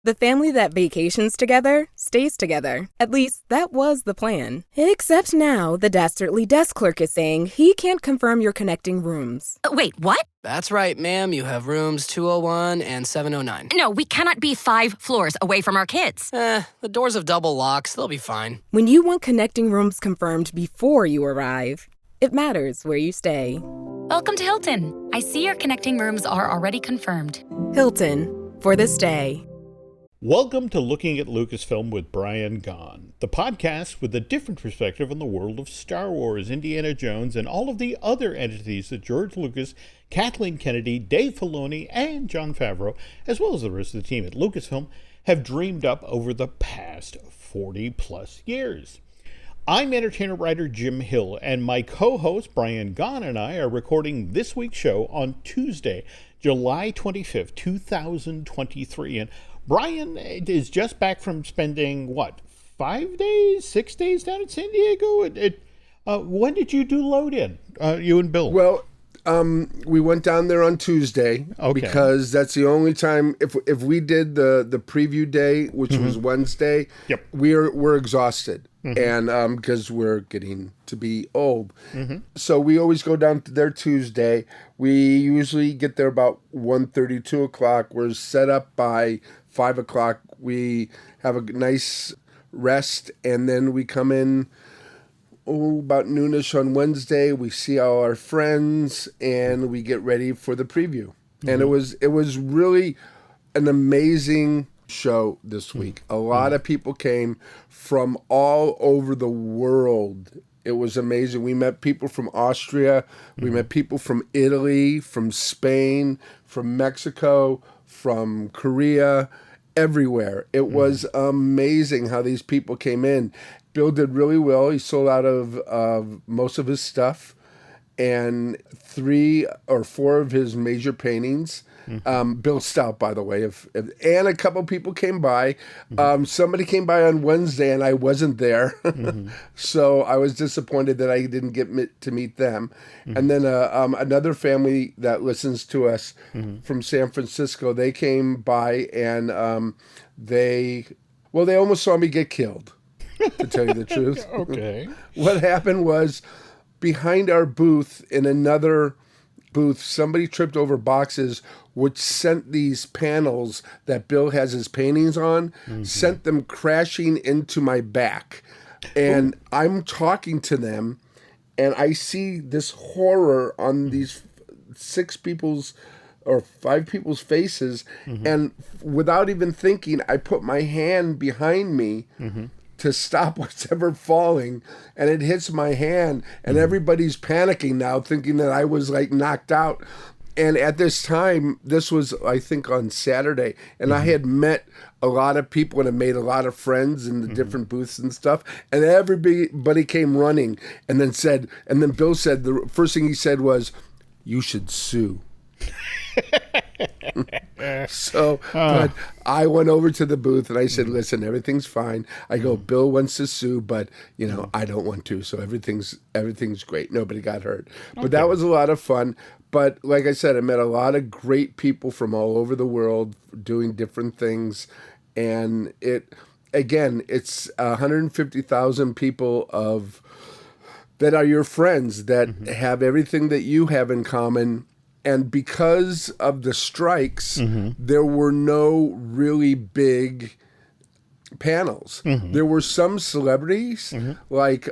The family that vacations together stays together. At least, that was the plan. Except now, the dastardly desk clerk is saying he can't confirm your connecting rooms. Wait, what? That's right, ma'am. You have rooms 201 and 709. No, we cannot be 5 floors away from our kids. The doors have double locks. They'll be fine. When you want connecting rooms confirmed before you arrive, it matters where you stay. Welcome to Hilton. I see your connecting rooms are already confirmed. Hilton, for the stay. Welcome to Looking at Lucasfilm with Brian Gaughan, the podcast with a different perspective on the world of Star Wars, Indiana Jones, and all of the other entities that George Lucas, Kathleen Kennedy, Dave Filoni, and Jon Favreau, as well as the rest of the team at Lucasfilm, have dreamed up over the past 40-plus years. I'm entertainer-writer Jim Hill, and my co-host Brian Gaughan and I are recording this week's show on Tuesday, July 25th, 2023, and Brian is just back from spending, 6 days down in San Diego? When did you do load-in, you and Bill? Well, we went down there on Tuesday because that's the only time, if we did the preview day, which was Wednesday, we're exhausted. And because we're getting to be old. So we always go down to there Tuesday. We usually get there about 1:30, 2 o'clock. We're set up by 5 o'clock. We have a nice rest, and then we come in about noonish on Wednesday. We see all our friends, and we get ready for the preview. And it was really an amazing show this week. A lot of people came from all over the world. It was amazing. We met people from Austria. We met people from Italy, from Spain, from Mexico, from Korea, everywhere. It was amazing how these people came in. Bill did really well. He sold out of most of his stuff and 3 or 4 of his major paintings. Bill Stout, by the way, and a couple people came by. Somebody came by on Wednesday, and I wasn't there, so I was disappointed that I didn't get to meet them. And then another family that listens to us from San Francisco, they came by, and they almost saw me get killed, to tell you the truth. Okay. What happened was, behind our booth, in another booth, somebody tripped over boxes, which sent these panels that Bill has his paintings on, sent them crashing into my back. And I'm talking to them, and I see this horror on these 5 people's faces. And without even thinking, I put my hand behind me to stop what's ever falling, and it hits my hand, and everybody's panicking now, thinking that I was knocked out. And at this time, this was, I think, on Saturday, and I had met a lot of people and had made a lot of friends in the different booths and stuff, and everybody came running, and then Bill said, the first thing he said was, "You should sue." But I went over to the booth and I said, "Listen, everything's fine." I go, "Bill wants to sue, but I don't want to, so everything's great. Nobody got hurt." But that was a lot of fun. But like I said, I met a lot of great people from all over the world doing different things, and it's 150,000 people that are your friends that have everything that you have in common. And because of the strikes, there were no really big panels. There were some celebrities, like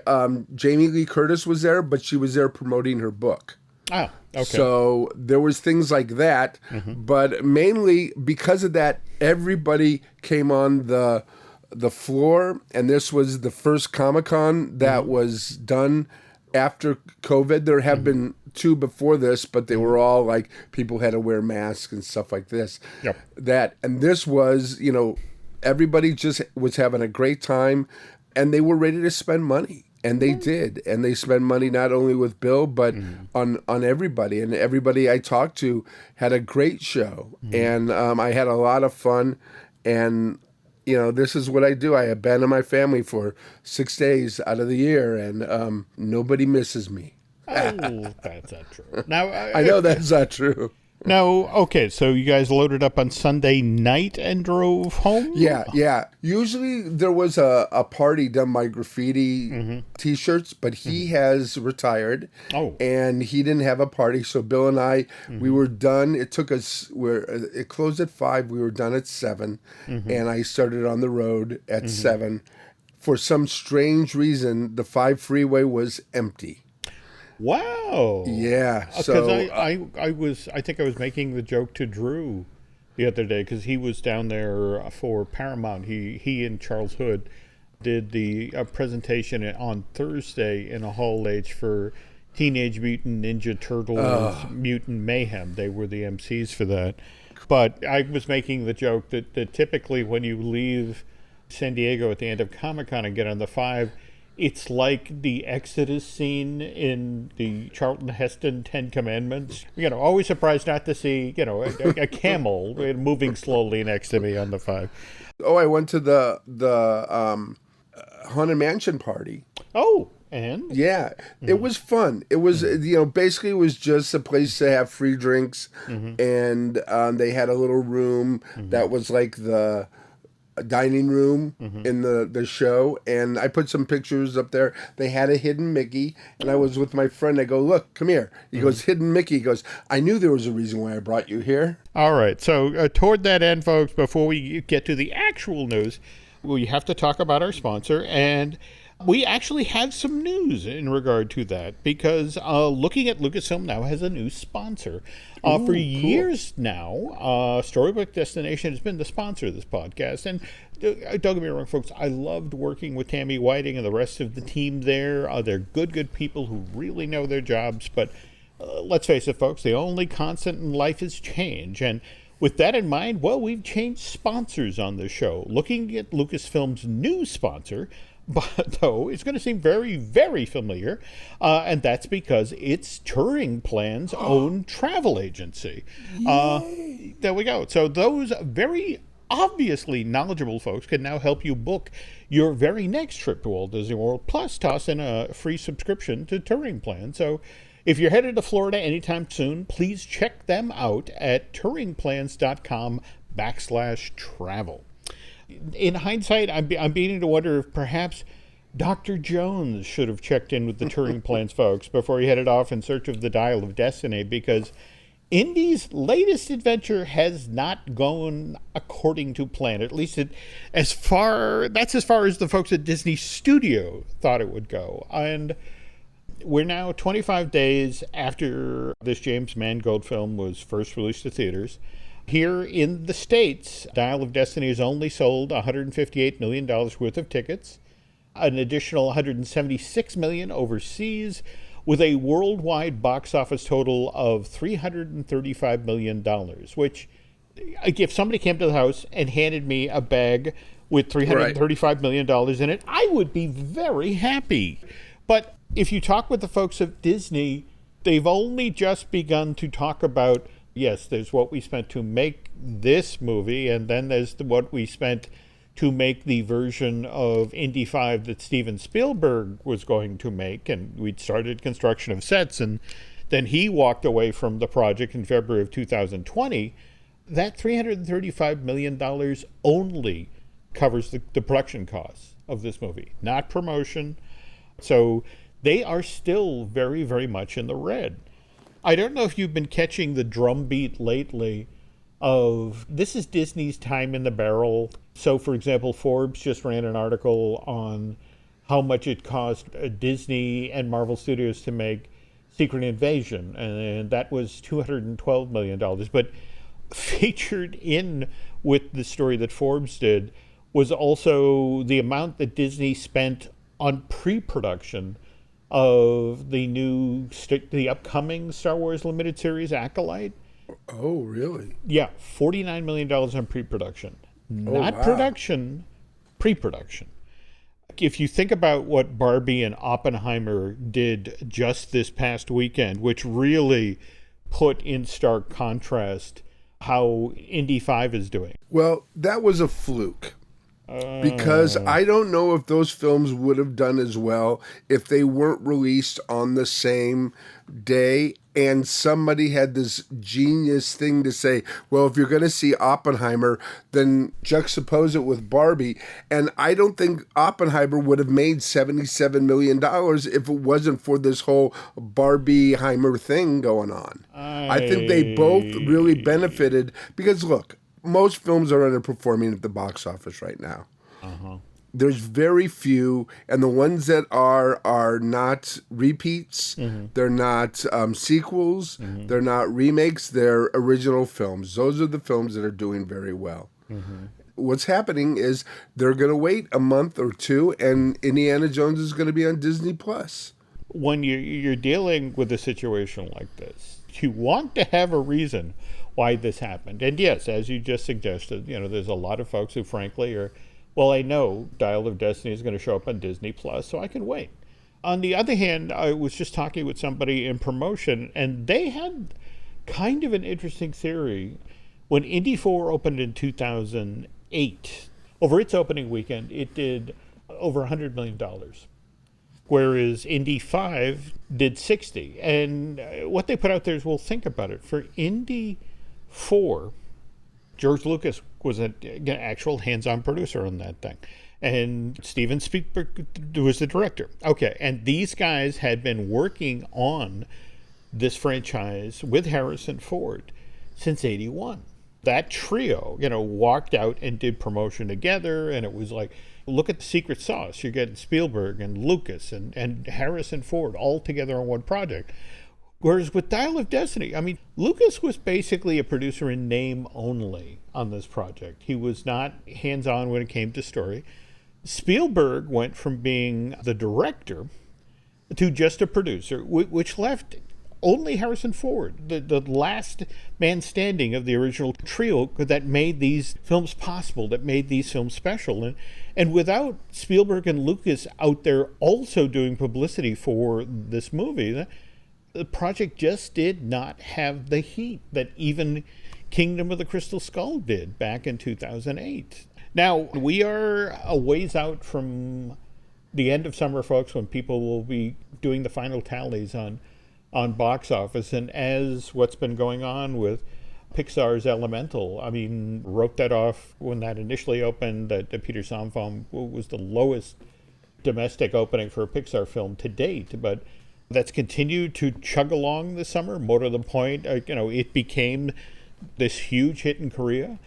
Jamie Lee Curtis was there, but she was there promoting her book. Oh, okay. So there was things like that. But mainly because of that, everybody came on the floor. And this was the first Comic-Con that was done after COVID. There have been 2 before this, but they were all people had to wear masks and stuff like this. And this was, everybody just was having a great time, and they were ready to spend money, and they did, and they spent money not only with Bill but on everybody, and everybody I talked to had a great show, and I had a lot of fun, and this is what I do. I abandon my family for 6 days out of the year, and nobody misses me. Oh, that's not true. Now I know that's not true. Now, okay, so you guys loaded up on Sunday night and drove home? Yeah. Usually there was a party done by Graffiti T-shirts, but he has retired. Oh. And he didn't have a party, so Bill and I, we were done. It took us, it closed at 5, we were done at 7, and I started on the road at 7. For some strange reason, the 5 freeway was empty. Wow. Yeah. Because So I think I was making the joke to Drew the other day because he was down there for Paramount. He and Charles Hood did the presentation on Thursday in a Hall H for Teenage Mutant Ninja Turtles Mutant Mayhem. They were the MCs for that. But I was making the joke that typically when you leave San Diego at the end of Comic-Con and get on the 5, it's like the Exodus scene in the Charlton Heston 10 Commandments. Always surprised not to see, a camel moving slowly next to me on the 5. Oh, I went to the Haunted Mansion party. Oh, and? Yeah, it was fun. It was, basically it was just a place to have free drinks, and they had a little room that was like the dining room in the show, and I put some pictures up there. They had a hidden Mickey, and I was with my friend. I go, look, come here. He goes, hidden Mickey. He goes, I knew there was a reason why I brought you here. All right, so toward that end, folks, before we get to the actual news, we have to talk about our sponsor, and we actually have some news in regard to that, because Looking at Lucasfilm now has a new sponsor. For years now, Storybook Destination has been the sponsor of this podcast. And don't get me wrong, folks, I loved working with Tammy Whiting and the rest of the team there. They're good people who really know their jobs. But let's face it, folks, the only constant in life is change. And with that in mind, well, we've changed sponsors on the show. Looking at Lucasfilm's new sponsor, but though it's going to seem very, very familiar, and that's because it's Touring Plan's own travel agency. There we go. So those very obviously knowledgeable folks can now help you book your very next trip to Walt Disney World, plus toss in a free subscription to Touring Plan. So if you're headed to Florida anytime soon, please check them out at touringplans.com/travel. In hindsight, I'm beginning to wonder if perhaps Dr. Jones should have checked in with the Touring Plans folks before he headed off in search of the Dial of Destiny, because Indy's latest adventure has not gone according to plan. At least as far as the folks at Disney Studio thought it would go. And we're now 25 days after this James Mangold film was first released to theaters. Here in the States, Dial of Destiny has only sold $158 million worth of tickets, an additional $176 million overseas, with a worldwide box office total of $335 million, which, if somebody came to the house and handed me a bag with $335 million in it, I would be very happy. But if you talk with the folks of Disney, they've only just begun to talk about, yes, there's what we spent to make this movie, and then there's what we spent to make the version of Indy 5 that Steven Spielberg was going to make, and we'd started construction of sets, and then he walked away from the project in February of 2020. That $335 million only covers the production costs of this movie, not promotion. So they are still very, very much in the red. I don't know if you've been catching the drumbeat lately of this is Disney's time in the barrel. So, for example, Forbes just ran an article on how much it cost Disney and Marvel Studios to make Secret Invasion, and that was $212 million. But featured in with the story that Forbes did was also the amount that Disney spent on pre-production of the upcoming Star Wars limited series Acolyte. Oh, really? Yeah, $49 million on pre-production. Not production, pre-production. If you think about what Barbie and Oppenheimer did just this past weekend, which really put in stark contrast how Indy 5 is doing. Well, that was a fluke. Because I don't know if those films would have done as well if they weren't released on the same day and somebody had this genius thing to say, well, if you're going to see Oppenheimer, then juxtapose it with Barbie. And I don't think Oppenheimer would have made $77 million if it wasn't for this whole Barbieheimer thing going on. I think they both really benefited because, look, most films are underperforming at the box office right now. There's very few, and the ones that are not repeats. They're not sequels. They're not remakes. They're original films. Those are the films that are doing very well. What's happening is they're going to wait a month or two, and Indiana Jones is going to be on Disney Plus. When you're dealing with a situation like this, you want to have a reason why this happened. And yes, as you just suggested, there's a lot of folks who frankly are, well, I know Dial of Destiny is going to show up on Disney Plus, so I can wait. On the other hand, I was just talking with somebody in promotion, and they had kind of an interesting theory. When Indy 4 opened in 2008, over its opening weekend, it did over $100 million. Whereas Indy 5 did 60. And what they put out there is, well, think about it. For Indy 4, George Lucas was an actual hands-on producer on that thing. And Steven Spielberg was the director. Okay, and these guys had been working on this franchise with Harrison Ford since 81. That trio, walked out and did promotion together, and it was like, look at the secret sauce. You're getting Spielberg and Lucas and Harrison Ford all together on one project. Whereas with Dial of Destiny, Lucas was basically a producer in name only on this project. He was not hands-on when it came to story. Spielberg went from being the director to just a producer, which left only Harrison Ford, the last man standing of the original trio that made these films possible, that made these films special. And without Spielberg and Lucas out there also doing publicity for this movie, the project just did not have the heat that even Kingdom of the Crystal Skull did back in 2008. Now, we are a ways out from the end of summer, folks, when people will be doing the final tallies on box office. And as what's been going on with Pixar's Elemental, wrote that off when that initially opened, that Peter Somfam was the lowest domestic opening for a Pixar film to date. But that's continued to chug along this summer, more to the point, it became this huge hit in Korea.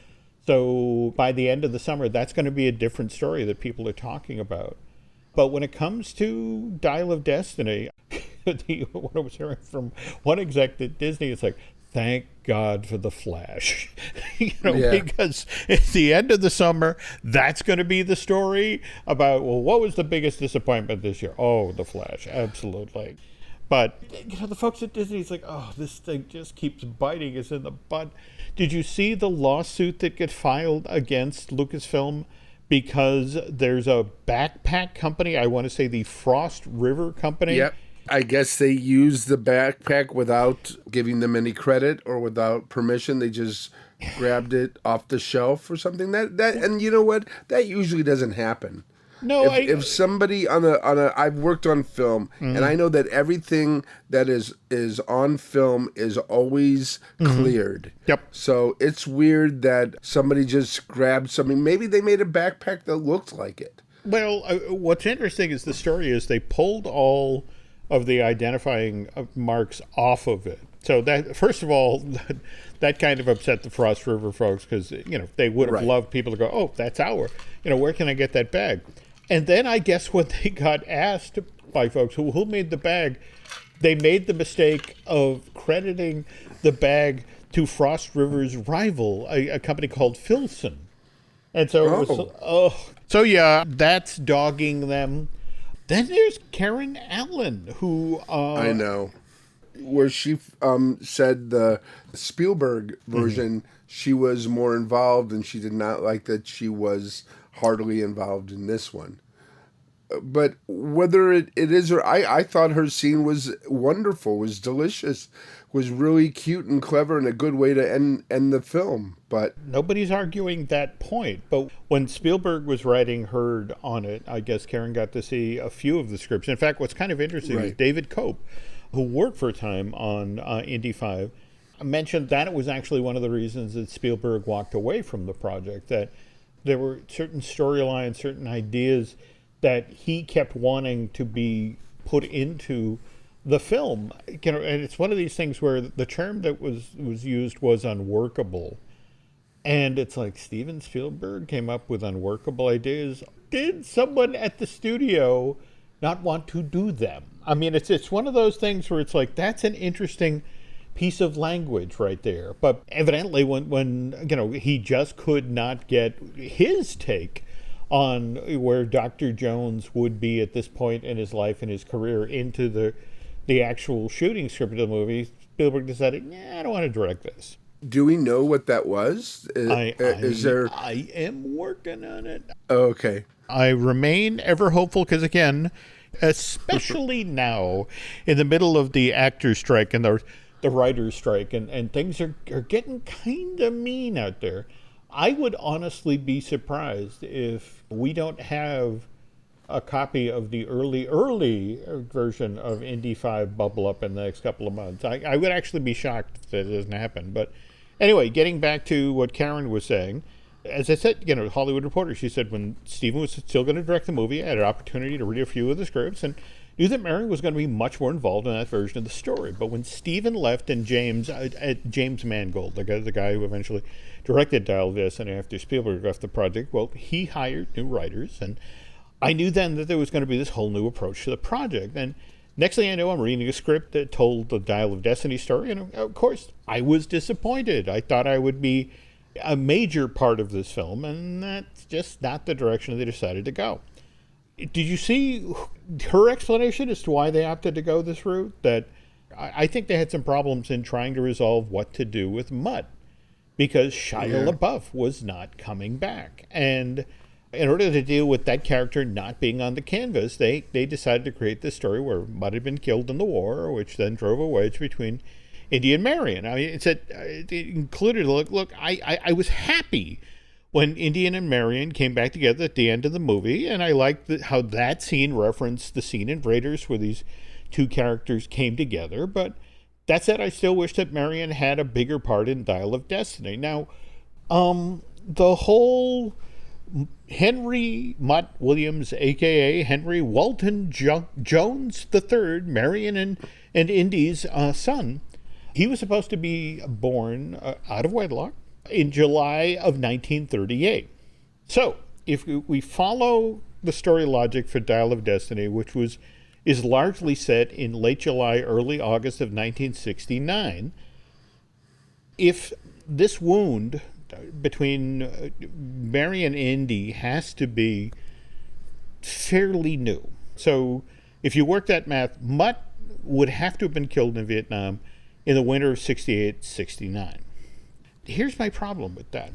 So by the end of the summer, that's going to be a different story that people are talking about. But when it comes to Dial of Destiny, what I was hearing from one exec at Disney, it's like, thank God for The Flash. Because at the end of the summer, that's going to be the story about, well, what was the biggest disappointment this year? Oh, The Flash, absolutely. But, the folks at Disney, it's like, oh, this thing just keeps biting us in the butt. Did you see the lawsuit that got filed against Lucasfilm? Because there's a backpack company, I want to say the Frost River Company. Yep. I guess they used the backpack without giving them any credit or without permission. They just grabbed it off the shelf or something. And you know what? That usually doesn't happen. No, if somebody I've worked on film, and I know that everything that is on film is always cleared. Yep. So it's weird that somebody just grabbed something. Maybe they made a backpack that looked like it. Well, what's interesting is the story is they pulled all of the identifying marks off of it. So that, first of all, that kind of upset the Frost River folks because, they would have loved people to go, oh, that's where can I get that bag? And then I guess when they got asked by folks who made the bag, they made the mistake of crediting the bag to Frost River's rival, a company called Filson. And so it was, so yeah, that's dogging them. Then there's Karen Allen, who I know, where she said the Spielberg version, she was more involved, and she did not like that she was heartily involved in this one. But whether it is or I thought her scene was wonderful, was delicious, was really cute and clever and a good way to end the film. But nobody's arguing that point. But when Spielberg was writing Heard on it, I guess Karen got to see a few of the scripts. In fact, what's kind of interesting is David Cope, who worked for a time on Indy 5, mentioned that it was actually one of the reasons that Spielberg walked away from the project, that there were certain storylines, certain ideas that he kept wanting to be put into the film. And it's one of these things where the term that was used was unworkable. And it's like Steven Spielberg came up with unworkable ideas. Did someone at the studio not want to do them? I mean, it's one of those things where it's like, that's an interesting piece of language right there. But evidently when he just could not get his take on where Dr. Jones would be at this point in his life and his career into the actual shooting script of the movie, Spielberg decided, I don't want to direct this. Do we know what that was? I am working on it. Okay. I remain ever hopeful because, again, especially now in the middle of the actors' strike and the writers' strike, and things are getting kind of mean out there. I would honestly be surprised if we don't have a copy of the early version of Indy 5 bubble up in the next couple of months. I would actually be shocked if that doesn't happen. But anyway, getting back to what Karen was saying, as I said, Hollywood Reporter, she said when Steven was still going to direct the movie, I had an opportunity to read a few of the scripts and knew that Marion was going to be much more involved in that version of the story. But when Steven left and James Mangold, the guy who eventually directed Dial of Destiny after Spielberg left the project, well, he hired new writers, and I knew then that there was going to be this whole new approach to the project. And next thing I know, I'm reading a script that told the Dial of Destiny story, and of course, I was disappointed. I thought I would be a major part of this film, and that's just not the direction they decided to go. Did you see her explanation as to why they opted to go this route? That I think they had some problems in trying to resolve what to do with Mutt, because Shia LaBeouf was not coming back. And in order to deal with that character not being on the canvas, they decided to create this story where Mutt had been killed in the war, which then drove a wedge between Indy and Marion. I mean, it included, look, I was happy when Indy and Marion came back together at the end of the movie, and I liked how that scene referenced the scene in Raiders where these two characters came together. But that said, I still wish that Marion had a bigger part in Dial of Destiny. Now, the whole Henry Mutt Williams, a.k.a. Henry Walton Jones III, Marion and Indy's son, he was supposed to be born out of wedlock in July of 1938. So, if we follow the story logic for Dial of Destiny, which is largely set in late July, early August of 1969, if this wound between Mary and Indy has to be fairly new. So, if you work that math, Mutt would have to have been killed in Vietnam in the winter of 68-69. Here's my problem with that.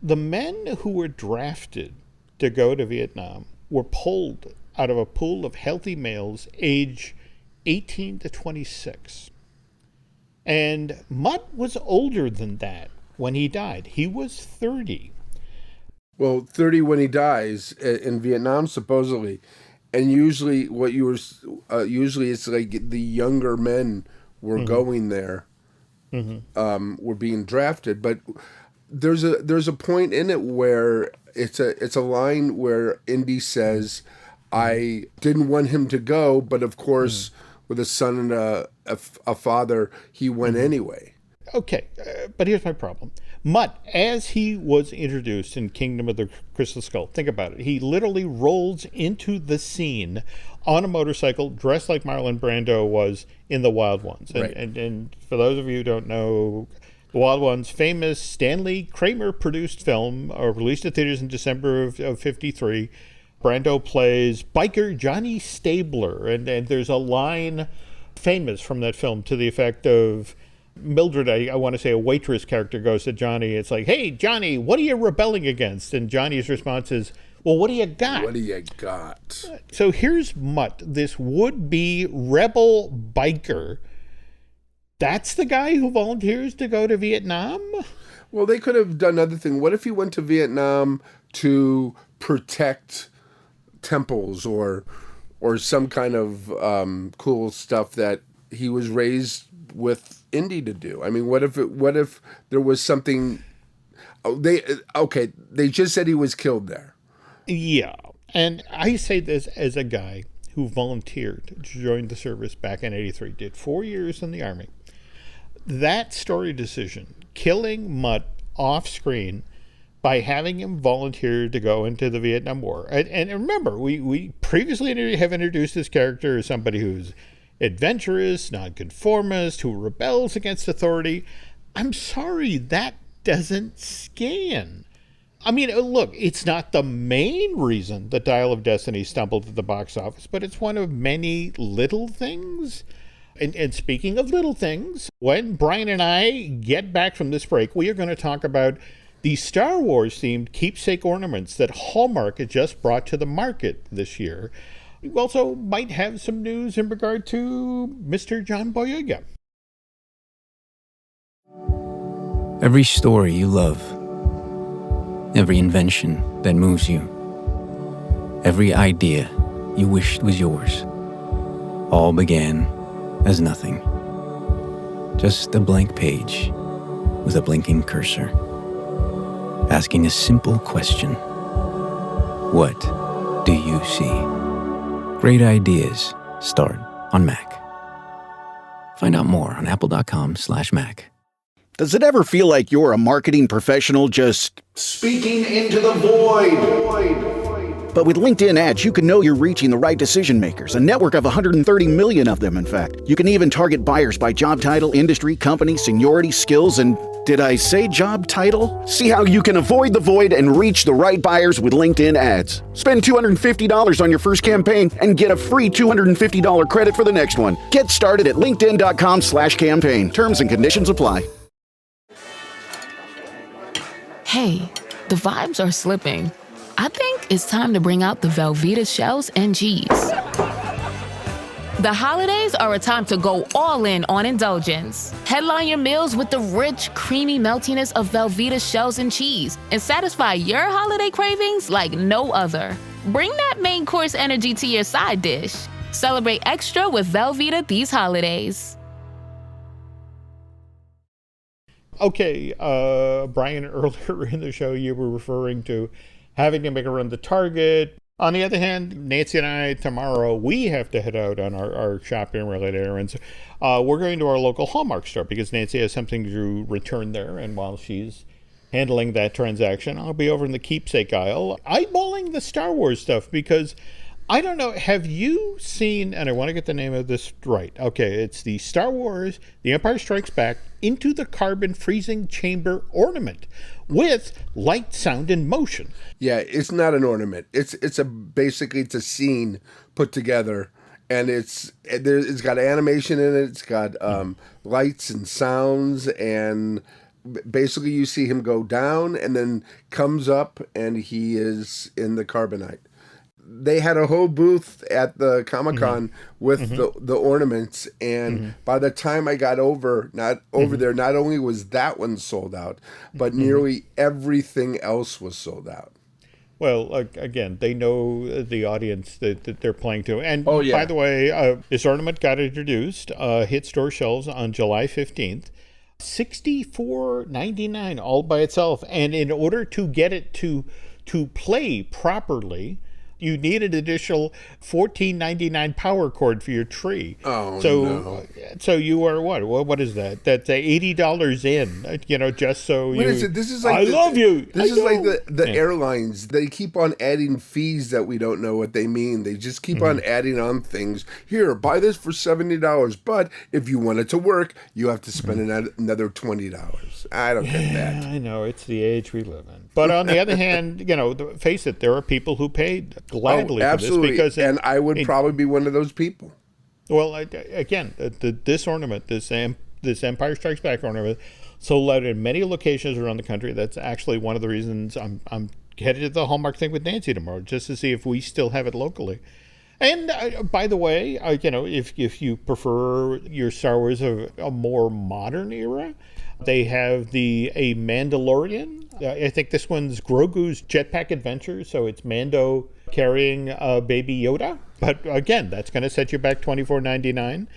The men who were drafted to go to Vietnam were pulled out of a pool of healthy males age 18 to 26. And Mutt was older than that when he died. He was 30. Well, 30 when he dies in Vietnam, supposedly. And usually it's like the younger men were going there. Were being drafted, but there's a point in it where it's a line where Indy says, "I didn't want him to go, but of course, with a son and a father, he went anyway." Okay, but here's my problem. Mutt, as he was introduced in Kingdom of the Crystal Skull, think about it. He literally rolls into the scene on a motorcycle, dressed like Marlon Brando was in The Wild Ones. And for those of you who don't know, The Wild Ones, famous Stanley Kramer produced film, released in theaters in December of 53. Brando plays biker Johnny Stabler, and there's a line famous from that film to the effect of Mildred, I want to say a waitress character, goes to Johnny. It's like, "Hey, Johnny, what are you rebelling against?" And Johnny's response is, Well, what do you got? What do you got? So here's Mutt, this would-be rebel biker. That's the guy who volunteers to go to Vietnam? Well, they could have done another thing. What if he went to Vietnam to protect temples or some kind of cool stuff that he was raised with Indy to do? I mean, what if there was something? They just said he was killed there. Yeah, and I say this as a guy who volunteered to join the service back in '83, did 4 years in the Army. That story decision, killing Mutt off screen by having him volunteer to go into the Vietnam War. And remember, we previously have introduced this character as somebody who's adventurous, nonconformist, who rebels against authority. I'm sorry, that doesn't scan. I mean, look, it's not the main reason the Dial of Destiny stumbled at the box office, but it's one of many little things. And speaking of little things, when Brian and I get back from this break, we are going to talk about the Star Wars-themed keepsake ornaments that Hallmark has just brought to the market this year. We also might have some news in regard to Mr. John Boyega. Every story you love, every invention that moves you, every idea you wished was yours, all began as nothing. Just a blank page with a blinking cursor, asking a simple question. What do you see? Great ideas start on Mac. Find out more on apple.com/Mac. Does it ever feel like you're a marketing professional just speaking into the void? But with LinkedIn ads, you can know you're reaching the right decision makers, a network of 130 million of them, in fact. You can even target buyers by job title, industry, company, seniority, skills, and did I say job title? See how you can avoid the void and reach the right buyers with LinkedIn ads. Spend $250 on your first campaign and get a free $250 credit for the next one. Get started at linkedin.com/campaign. Terms and conditions apply. Hey, the vibes are slipping. I think it's time to bring out the Velveeta shells and cheese. The holidays are a time to go all in on indulgence. Headline your meals with the rich, creamy meltiness of Velveeta shells and cheese and satisfy your holiday cravings like no other. Bring that main course energy to your side dish. Celebrate extra with Velveeta these holidays. Okay, Brian, earlier in the show, you were referring to having to make a run to Target. On the other hand, Nancy and I, tomorrow, we have to head out on our shopping-related errands. We're going to our local Hallmark store because Nancy has something to return there, and while she's handling that transaction, I'll be over in the keepsake aisle, eyeballing the Star Wars stuff because I don't know, have you seen, and I want to get the name of this right. Okay, it's the Star Wars, The Empire Strikes Back, Into the Carbon Freezing Chamber ornament with light, sound, and motion. Yeah, it's not an ornament. It's basically a scene put together, and it's got animation in it. It's got lights and sounds, and basically you see him go down and then comes up, and he is in the carbonite. They had a whole booth at the Comic-Con with the ornaments, and by the time I got over there, not only was that one sold out, but nearly everything else was sold out. Well, again, they know the audience that they're playing to. And by the way, this ornament got introduced, hit store shelves on July 15th. $64.99 all by itself. And in order to get it to play properly, you need an additional $14.99 power cord for your tree. So you are what? What is that? That's $80 in. Just so what you. Is it? This is like I love you. This is like the airlines. They keep on adding fees that we don't know what they mean. They just keep on adding on things. Here, buy this for $70, but if you want it to work, you have to spend another $20. I don't get that. I know, it's the age we live in. But on the other hand, face it, there are people who paid gladly for this because I would probably be one of those people. Well, again, this ornament, this Empire Strikes Back ornament, sold out in many locations around the country. That's actually one of the reasons I'm headed to the Hallmark thing with Nancy tomorrow just to see if we still have it locally. And by the way, if you prefer your Star Wars of a more modern era, they have a Mandalorian. I think this one's Grogu's Jetpack Adventure, so it's Mando carrying Baby Yoda. But again, that's going to set you back $24.99.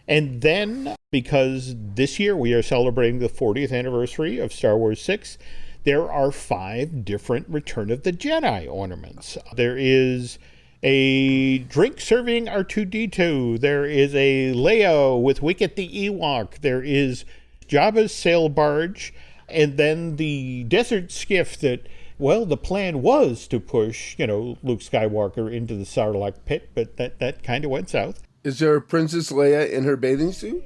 And then, because this year we are celebrating the 40th anniversary of Star Wars 6, there are 5 different Return of the Jedi ornaments. There is a drink serving R2-D2. There is a Leia with Wicket the Ewok. There is Jabba's sail barge. And then the desert skiff that, well, the plan was to push, Luke Skywalker into the Sarlacc pit, but that kind of went south. Is there a Princess Leia in her bathing suit?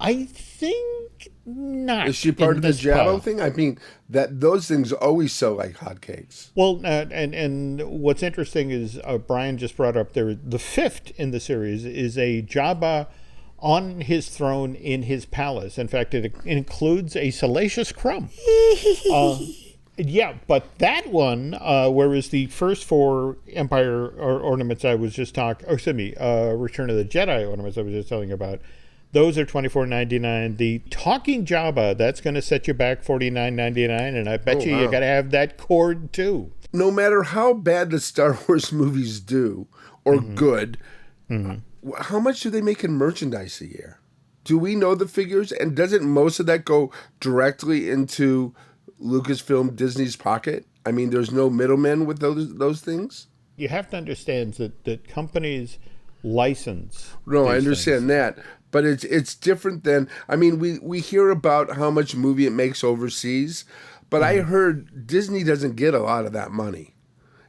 I think not. Is she part of the Jabba thing? I mean, those things always sell like hotcakes. Well, and what's interesting is Brian just brought up there, the 5th in the series is a Jabba on his throne in his palace. In fact, it includes a salacious crumb. Yeah, but that one, whereas the first 4 Empire ornaments I was just Return of the Jedi ornaments I was just telling you about, those are $24.99. The Talking Jabba, that's going to set you back $49.99, and I bet you got to have that cord too. No matter how bad the Star Wars movies do, or good, how much do they make in merchandise a year? Do we know the figures? And doesn't most of that go directly into Lucasfilm, Disney's pocket? I mean, there's no middlemen with those things? You have to understand that companies license. No, I understand that. But it's different than, I mean, we hear about how much movie it makes overseas, but I heard Disney doesn't get a lot of that money,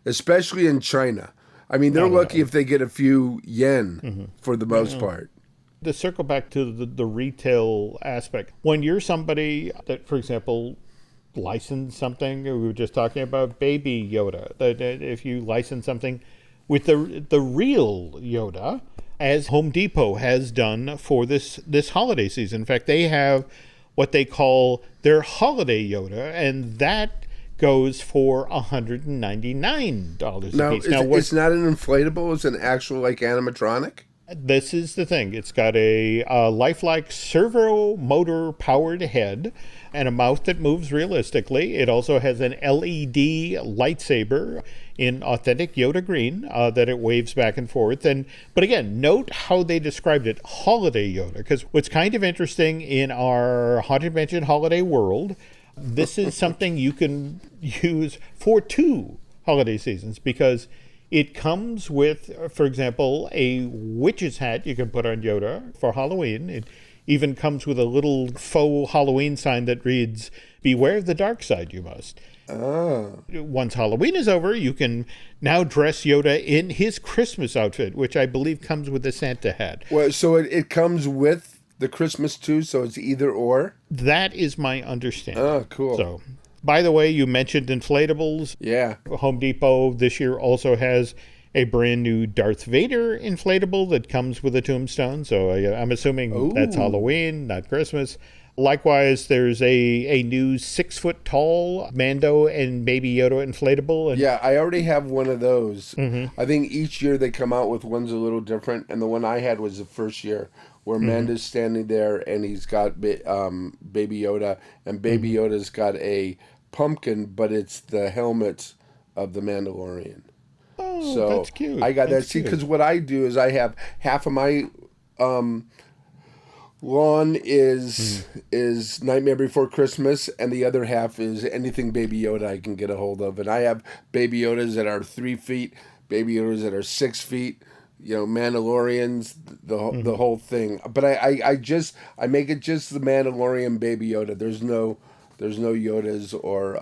especially in China. I mean, they're lucky if they get a few yen for the most part. To circle back to the retail aspect, when you're somebody that, for example, license something, we were just talking about Baby Yoda, that if you license something with the real Yoda, as Home Depot has done for this holiday season. In fact, they have what they call their holiday Yoda, and that goes for $199 a piece. Now, it's not an inflatable, it's an actual animatronic? This is the thing. It's got a lifelike servo motor powered head and a mouth that moves realistically. It also has an LED lightsaber in authentic Yoda green that it waves back and forth. But again, note how they described it, holiday Yoda, because what's kind of interesting in our Haunted Mansion holiday world, this is something you can use for 2 holiday seasons, because it comes with, for example, a witch's hat you can put on Yoda for Halloween. It even comes with a little faux Halloween sign that reads, "Beware of the dark side, you must." Once Halloween is over, you can now dress Yoda in his Christmas outfit, which I believe comes with a Santa hat. Well, so it comes with the Christmas too, so it's either or? That is my understanding. Oh, cool. So, by the way, you mentioned inflatables. Yeah. Home Depot this year also has a brand new Darth Vader inflatable that comes with a tombstone. So I'm assuming that's Halloween, not Christmas. Likewise, there's a new 6-foot tall Mando and Baby Yoda inflatable. And yeah, I already have one of those. I think each year they come out with ones a little different. And the one I had was the first year where Mando's standing there and he's got Baby Yoda. And Baby Yoda's got a pumpkin, but it's the helmet of the Mandalorian. Oh, so that's cute. I got that. See, because what I do is I have half of my lawn is Nightmare Before Christmas, and the other half is anything Baby Yoda I can get a hold of. And I have Baby Yodas that are 3 feet, Baby Yodas that are 6 feet, Mandalorians, the whole thing. But I make it just the Mandalorian Baby Yoda. There's no Yodas or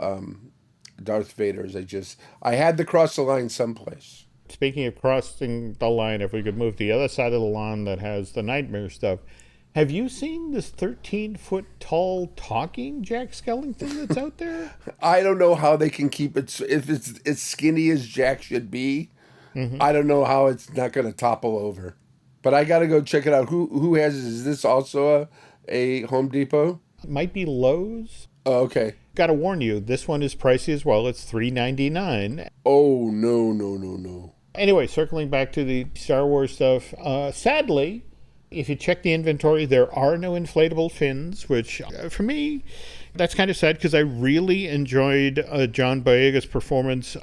Darth Vaders. I had to cross the line someplace. Speaking of crossing the line, if we could move to the other side of the lawn that has the nightmare stuff, have you seen this 13-foot tall talking Jack Skellington that's out there? I don't know how they can keep it. If it's as skinny as Jack should be, I don't know how it's not going to topple over. But I got to go check it out. Who has it? Is this also a Home Depot? It might be Lowe's. Oh, okay. Got to warn you, this one is pricey as well. It's $3.99. Oh, no. Anyway, circling back to the Star Wars stuff, sadly, if you check the inventory, there are no inflatable fins, which for me, that's kind of sad because I really enjoyed John Boyega's performance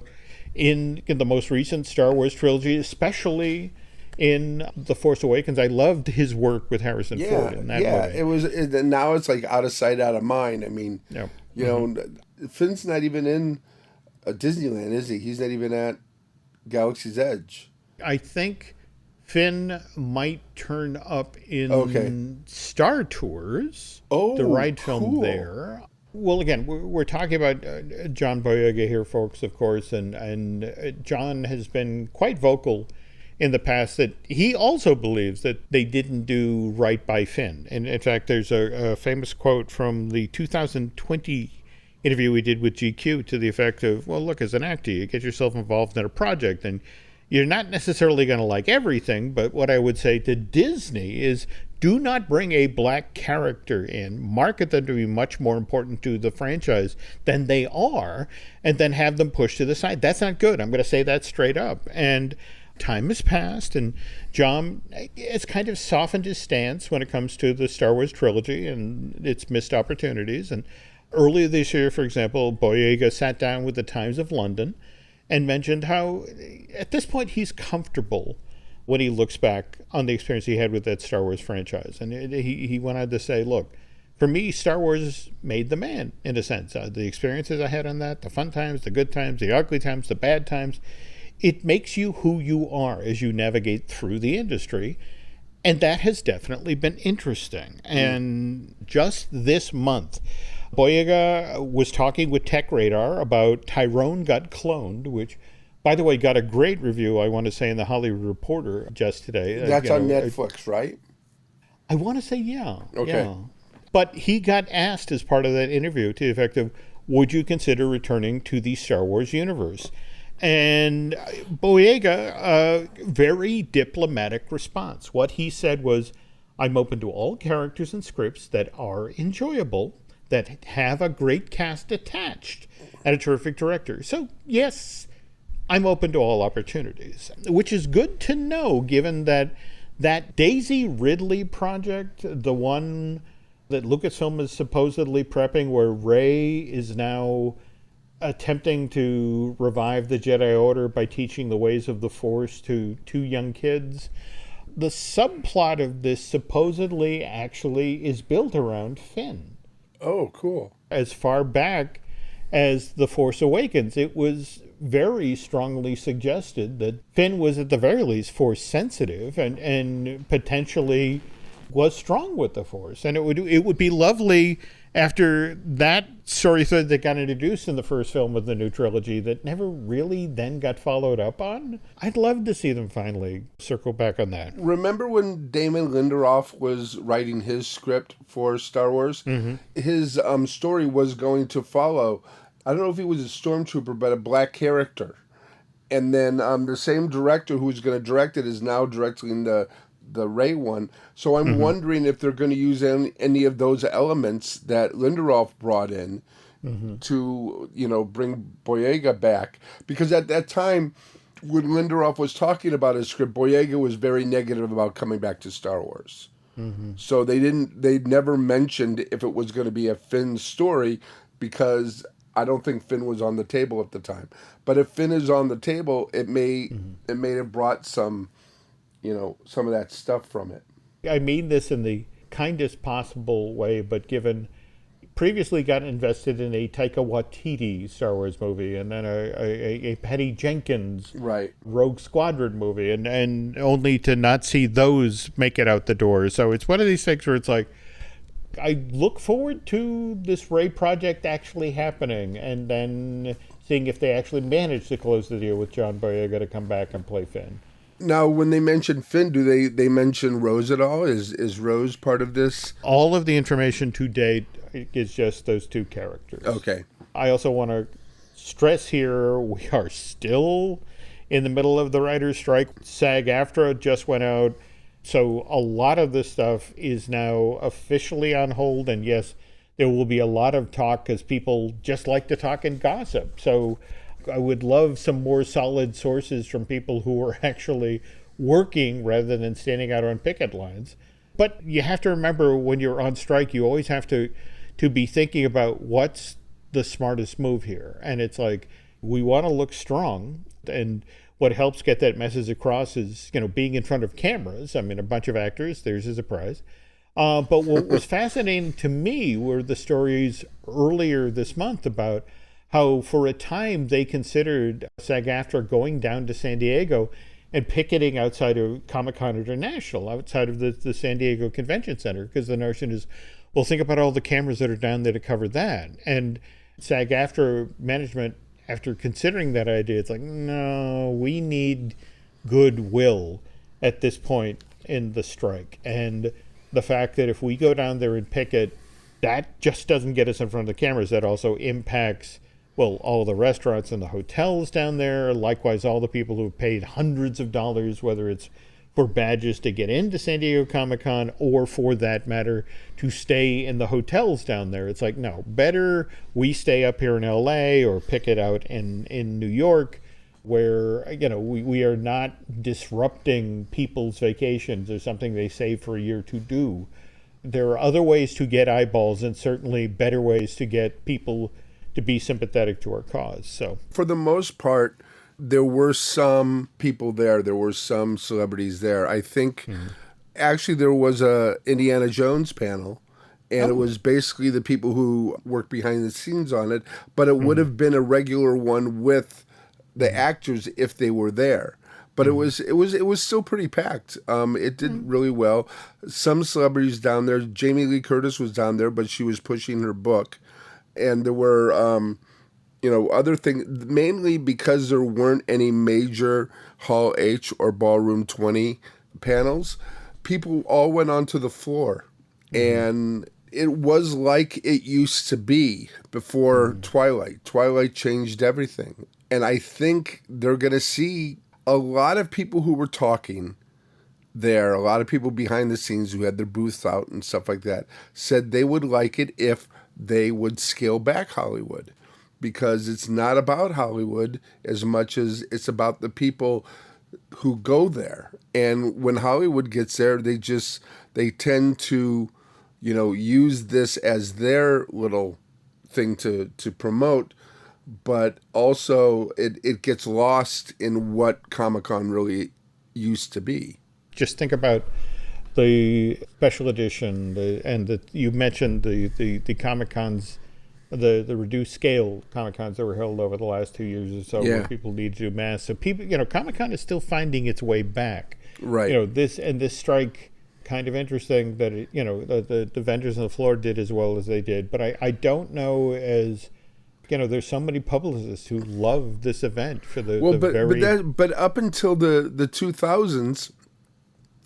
in the most recent Star Wars trilogy, especially in The Force Awakens. I loved his work with Harrison Ford in that movie. Now it's like out of sight, out of mind. I mean, you know, Finn's not even in Disneyland, is he? He's not even at Galaxy's Edge. I think Finn might turn up in Star Tours, the ride film there. Well, again, we're talking about John Boyega here, folks, of course, and John has been quite vocal in the past that he also believes that they didn't do right by Finn. And in fact, there's a famous quote from the 2020 interview we did with GQ to the effect of, well, look, as an actor, you get yourself involved in a project and you're not necessarily going to like everything, but what I would say to Disney is do not bring a black character in, market them to be much more important to the franchise than they are, and then have them pushed to the side. That's not good. I'm going to say that straight up. And time has passed, and John has kind of softened his stance when it comes to the Star Wars trilogy and its missed opportunities. And earlier this year, for example, Boyega sat down with the Times of London and mentioned how, at this point, he's comfortable when he looks back on the experience he had with that Star Wars franchise. And he went on to say, look, for me, Star Wars made the man, in a sense. The experiences I had on that, the fun times, the good times, the ugly times, the bad times, it makes you who you are as you navigate through the industry. And that has definitely been interesting. And just this month, Boyega was talking with Tech Radar about Tyrone Got Cloned, which, by the way, got a great review, I want to say, in the Hollywood Reporter just today. That's on Netflix, right? I want to say, yeah. Okay. Yeah. But he got asked as part of that interview to the effect of, would you consider returning to the Star Wars universe? And Boyega, a very diplomatic response. What he said was, I'm open to all characters and scripts that are enjoyable, that have a great cast attached, and a terrific director. So, yes, I'm open to all opportunities, which is good to know, given that Daisy Ridley project, the one that Lucasfilm is supposedly prepping, where Rey is now attempting to revive the Jedi Order by teaching the ways of the Force to two young kids. The subplot of this supposedly actually is built around Finn. Oh, cool. As far back as The Force Awakens, it was very strongly suggested that Finn was at the very least Force sensitive and potentially was strong with the Force. And it would be lovely after that story thread that got introduced in the first film of the new trilogy that never really then got followed up on. I'd love to see them finally circle back on that. Remember when Damon Lindelof was writing his script for Star Wars? Mm-hmm. His story was going to follow, I don't know if he was a stormtrooper, but a black character. And then the same director who was going to direct it is now directing the Rey one. So I'm wondering if they're going to use any of those elements that Lindelof brought in to, bring Boyega back. Because at that time, when Lindelof was talking about his script, Boyega was very negative about coming back to Star Wars. Mm-hmm. So they never mentioned if it was going to be a Finn story, because I don't think Finn was on the table at the time. But if Finn is on the table, it may have brought some of that stuff from it. I mean this in the kindest possible way, but given previously got invested in a Taika Waititi Star Wars movie, and then a Patty Jenkins Rogue Squadron movie, and only to not see those make it out the door. So it's one of these things where it's like, I look forward to this Rey project actually happening, and then seeing if they actually manage to close the deal with John Boyega to come back and play Finn. Now, when they mention Finn, do they mention Rose at all? Is Rose part of this? All of the information to date is just those two characters. Okay. I also want to stress here, we are still in the middle of the writer's strike. SAG-AFTRA just went out. So a lot of this stuff is now officially on hold. And yes, there will be a lot of talk because people just like to talk and gossip. So I would love some more solid sources from people who are actually working rather than standing out on picket lines. But you have to remember, when you're on strike, you always have to be thinking about what's the smartest move here. And it's like, we want to look strong. And what helps get that message across is, being in front of cameras. I mean, a bunch of actors, there's a surprise. But what was fascinating to me were the stories earlier this month about how for a time they considered SAG-AFTRA going down to San Diego and picketing outside of Comic-Con International, outside of the San Diego Convention Center, because the notion is, well, think about all the cameras that are down there to cover that. And SAG-AFTRA management, after considering that idea, it's like, no, we need goodwill at this point in the strike. And the fact that if we go down there and picket, that just doesn't get us in front of the cameras. That also impacts, well, all the restaurants and the hotels down there. Likewise, all the people who have paid hundreds of dollars, whether it's for badges to get into San Diego Comic-Con or, for that matter, to stay in the hotels down there. It's like, no, better we stay up here in LA or picket out in New York, where, we are not disrupting people's vacations or something they save for a year to do. There are other ways to get eyeballs, and certainly better ways to get people to be sympathetic to our cause. So, for the most part, there were some people there. There were some celebrities there. I think actually there was a Indiana Jones panel, and it was basically the people who worked behind the scenes on it, but it would have been a regular one with the actors if they were there. But it was still pretty packed. It did really well. Some celebrities down there. Jamie Lee Curtis was down there, but she was pushing her book. And there were other things, mainly because there weren't any major Hall H or Ballroom 20 panels. People all went onto the floor. And it was like it used to be before Twilight. Twilight changed everything. And I think they're going to see a lot of people who were talking there, a lot of people behind the scenes who had their booths out and stuff like that, said they would like it if they would scale back Hollywood, because it's not about Hollywood as much as it's about the people who go there. And when Hollywood gets there, they tend to, use this as their little thing to promote. But also it gets lost in what Comic-Con really used to be. Just think about the special edition, you mentioned the Comic-Cons, the reduced scale Comic-Cons that were held over the last 2 years or so, where people need to do mass. So people, Comic-Con is still finding its way back. Right. This strike, kind of interesting that the vendors on the floor did as well as they did. But I don't know as there's so many publicists who love this event for but up until the 2000s,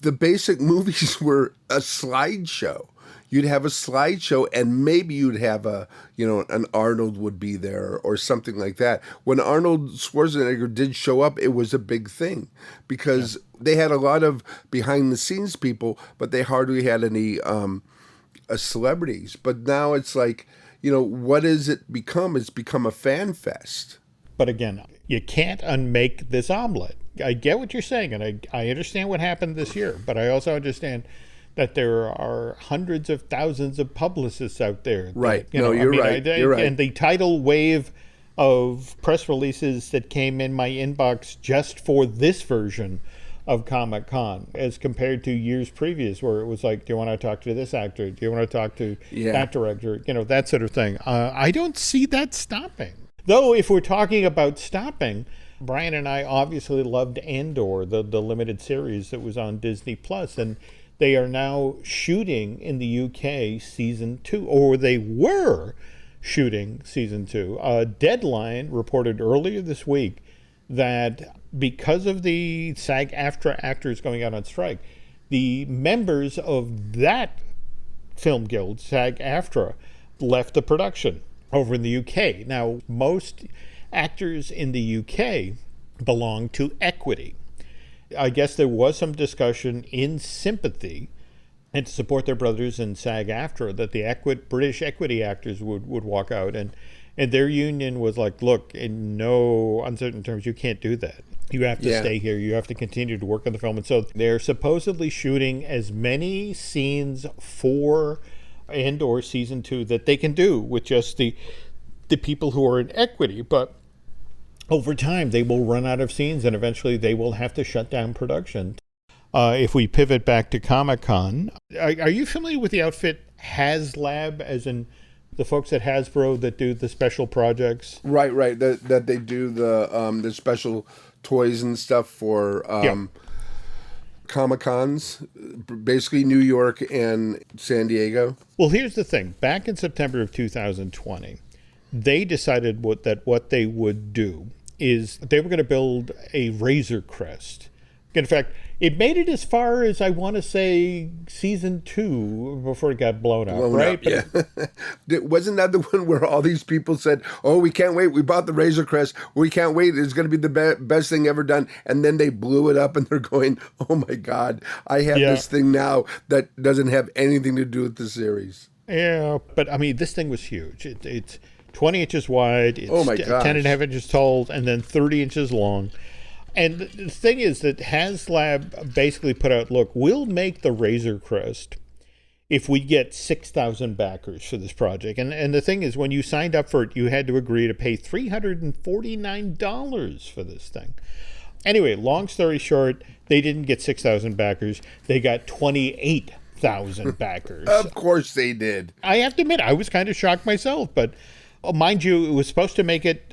the basic movies were a slideshow. You'd have a slideshow, and maybe you'd have an Arnold would be there or something like that. When Arnold Schwarzenegger did show up, it was a big thing because they had a lot of behind the scenes people, but they hardly had any celebrities. But now it's like, what has it become? It's become a fan fest. But again, you can't unmake this omelet. I get what you're saying, and I understand what happened this year, but I also understand that there are hundreds of thousands of publicists out there. Right. You're right. You're right. And the tidal wave of press releases that came in my inbox just for this version of Comic-Con, as compared to years previous, where it was like, do you want to talk to this actor? Do you want to talk to that director? That sort of thing. I don't see that stopping. Though, if we're talking about stopping, Brian and I obviously loved Andor, the limited series that was on Disney Plus, and they are now shooting in the UK season 2, or they were shooting season 2. Deadline reported earlier this week that because of the SAG-AFTRA actors going out on strike, the members of that film guild, SAG-AFTRA, left the production over in the UK. Now, most actors in the UK belong to Equity. I guess there was some discussion in sympathy and to support their brothers in SAG-AFTRA, that the British equity actors would walk out. And their union was like, look, in no uncertain terms, you can't do that. You have to stay here. You have to continue to work on the film. And so they're supposedly shooting as many scenes for and or season 2 that they can do with just the people who are in equity. But over time, they will run out of scenes, and eventually they will have to shut down production. If we pivot back to Comic-Con, are you familiar with the outfit HasLab, as in the folks at Hasbro that do the special projects? Right. That they do the special toys and stuff for Comic-Cons, basically New York and San Diego. Well, here's the thing. Back in September of 2020, they decided what they would do is they were going to build a Razor Crest. In fact, it made it as far as, I want to say, season 2 before it got blown up, right? Wasn't that the one where all these people said, oh, we can't wait, we bought the Razor Crest, we can't wait, it's going to be the best thing ever done, and then they blew it up and they're going, oh my God, I have this thing now that doesn't have anything to do with the series. Yeah, but I mean, this thing was huge. It's 20 inches wide, it's 10 and a half inches tall, and then 30 inches long. And the thing is that HasLab basically put out, look, we'll make the Razor Crest if we get 6,000 backers for this project. And the thing is, when you signed up for it, you had to agree to pay $349 for this thing. Anyway, long story short, they didn't get 6,000 backers. They got 28,000 backers. Of course they did. I have to admit, I was kind of shocked myself, but mind you, it was supposed to make it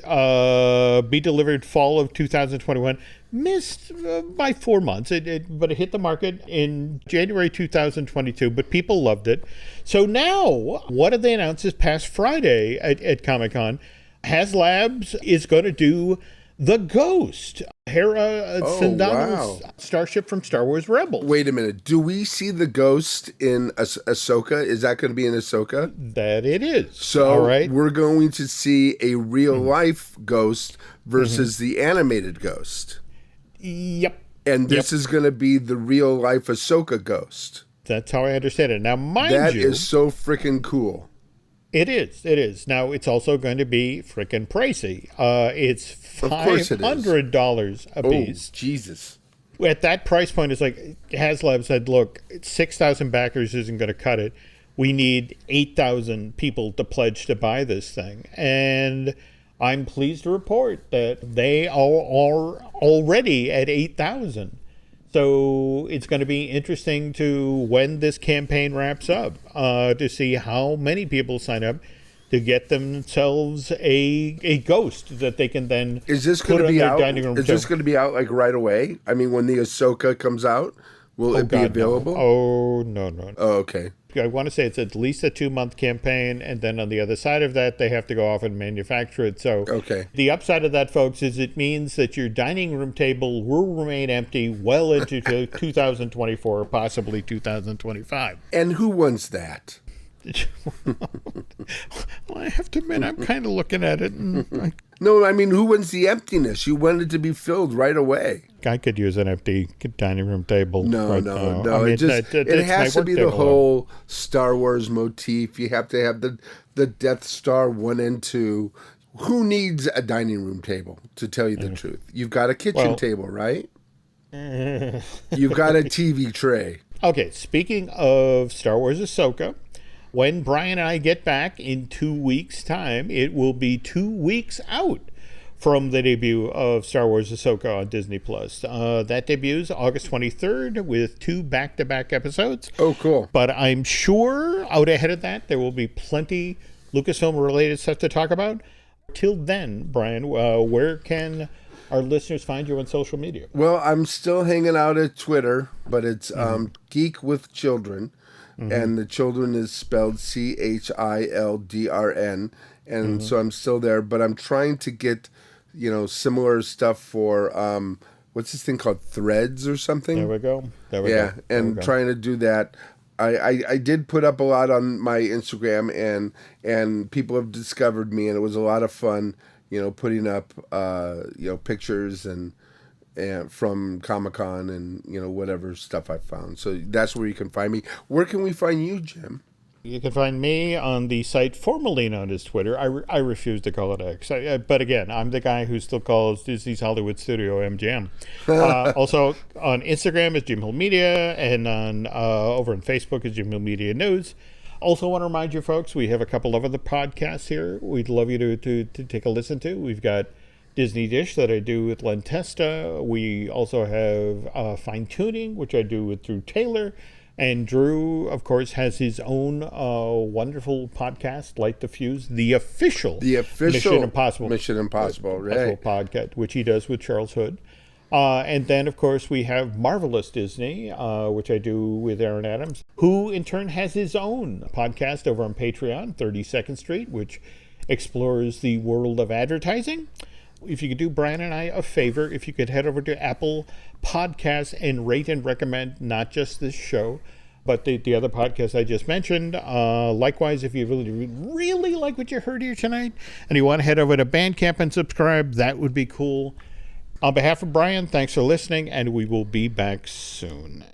be delivered fall of 2021. Missed by 4 months, but it hit the market in January 2022, but people loved it. So now, what did they announce this past Friday at Comic-Con? HasLabs is going to do the Ghost, Hera Syndulla's starship from Star Wars Rebels. Wait a minute. Do we see the Ghost in Ahsoka? Is that going to be in Ahsoka? That it is. So we're going to see a real-life Ghost versus the animated Ghost. Yep. And this is going to be the real-life Ahsoka Ghost. That's how I understand it. Now, mind you... That is so freaking cool. It is. Now, it's also going to be freaking pricey. It's $500 a piece. Oh, Jesus. At that price point, it's like HasLab said, look, 6,000 backers isn't going to cut it. We need 8,000 people to pledge to buy this thing. And I'm pleased to report that they are already at 8,000. So it's going to be interesting to, when this campaign wraps up, to see how many people sign up to get themselves a Ghost that they can then put on their dining room. Is this going to be out like right away? I mean, when the Ahsoka comes out, will it be available? No. Oh, no. Oh, okay. I want to say it's at least a 2-month campaign, and then on the other side of that, they have to go off and manufacture it. So the upside of that, folks, is it means that your dining room table will remain empty well into 2024 or possibly 2025. And who wants that? Well, I have to admit, I'm kind of looking at it. And no, I mean, who wants the emptiness? You want it to be filled right away. I could use an empty dining room table. No. I mean, it has to be the whole Star Wars motif. You have to have the Death Star 1 and 2. Who needs a dining room table, to tell you the truth? You've got a kitchen table, right? You've got a TV tray. Okay, speaking of Star Wars Ahsoka, when Brian and I get back in 2 weeks' time, it will be 2 weeks out from the debut of Star Wars Ahsoka on Disney+. That debuts August 23rd with 2 back-to-back episodes. Oh, cool. But I'm sure out ahead of that, there will be plenty Lucasfilm-related stuff to talk about. Till then, Brian, where can our listeners find you on social media? Well, I'm still hanging out at Twitter, but it's Geek with Children. And the children is spelled CHILDRN. And so I'm still there, but I'm trying to get, similar stuff for, what's this thing called? Threads or something? There we go. And trying to do that. I did put up a lot on my Instagram, and people have discovered me, and it was a lot of fun, putting up, pictures and from Comic-Con and, whatever stuff I found. So that's where you can find me. Where can we find you, Jim? You can find me on the site formerly known as Twitter. I refuse to call it X. But again, I'm the guy who still calls Disney's Hollywood Studio MGM. Also on Instagram is Jim Hill Media, and on over on Facebook is Jim Hill Media News. Also want to remind you folks, we have a couple of other podcasts here we'd love you to take a listen to. We've got Disney Dish that I do with Len Testa. We also have Fine Tuning, which I do with Drew Taylor. And Drew, of course, has his own wonderful podcast, Light the Fuse, the official Mission Impossible right. podcast, which he does with Charles Hood. And then, of course, we have Marvelous Disney, which I do with Aaron Adams, who in turn has his own podcast over on Patreon, 32nd Street, which explores the world of advertising. If you could do Brian and I a favor, if you could head over to Apple Podcasts and rate and recommend not just this show, but the other podcasts I just mentioned. Likewise, if you really like what you heard here tonight and you want to head over to Bandcamp and subscribe, that would be cool. On behalf of Brian, thanks for listening, and we will be back soon.